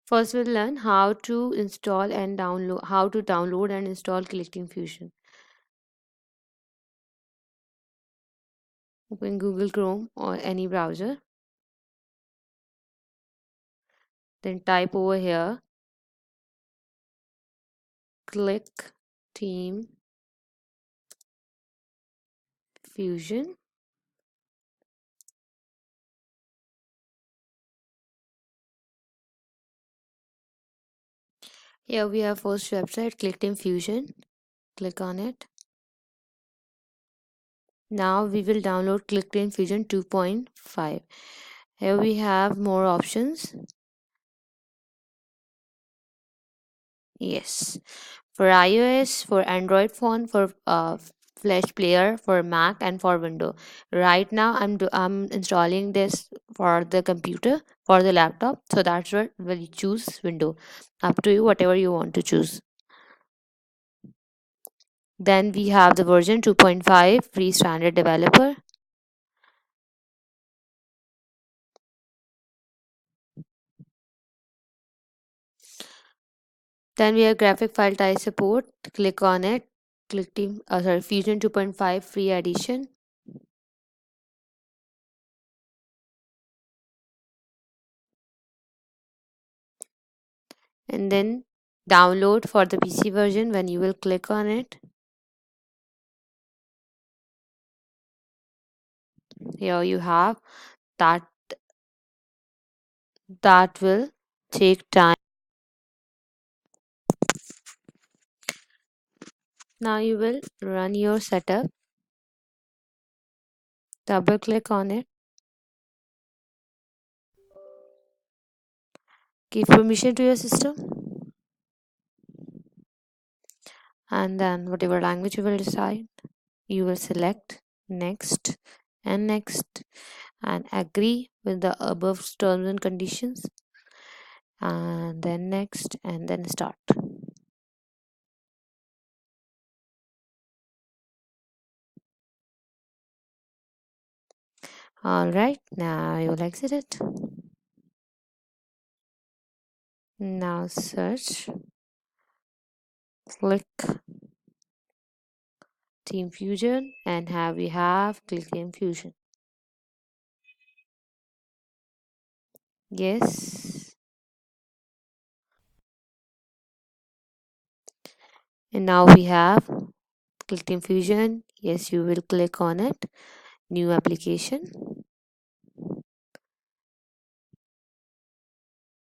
First, we'll learn how to download and install ClickTeam Fusion. Open Google Chrome or any browser. Then type over here ClickTeam Fusion. Here we have first website ClickTeam Fusion. Click on it. Now we will download ClickTeam Fusion 2.5. Here we have more options. Yes, for iOS, for Android phone, for Flash player, for Mac, and for Window. Right now, I'm installing this for the computer, for the laptop. So that's what we'll choose Window. Up to you, whatever you want to choose. Then we have the version 2.5 free standard developer. Then we have graphic file type support. Click on it. Fusion 2.5 free edition. And then download for the PC version. When you will click on it, here you have that that will take time. Now you will run your setup. Double click on it. Give permission to your system, and then whatever language you will decide, you will select next and agree with the above terms and conditions, and then next and then start. All right, now you will exit it. Now search click Team Fusion, and we have Click Team Fusion. Yes. And now we have Click Team Fusion. Yes, you will click on it. New application.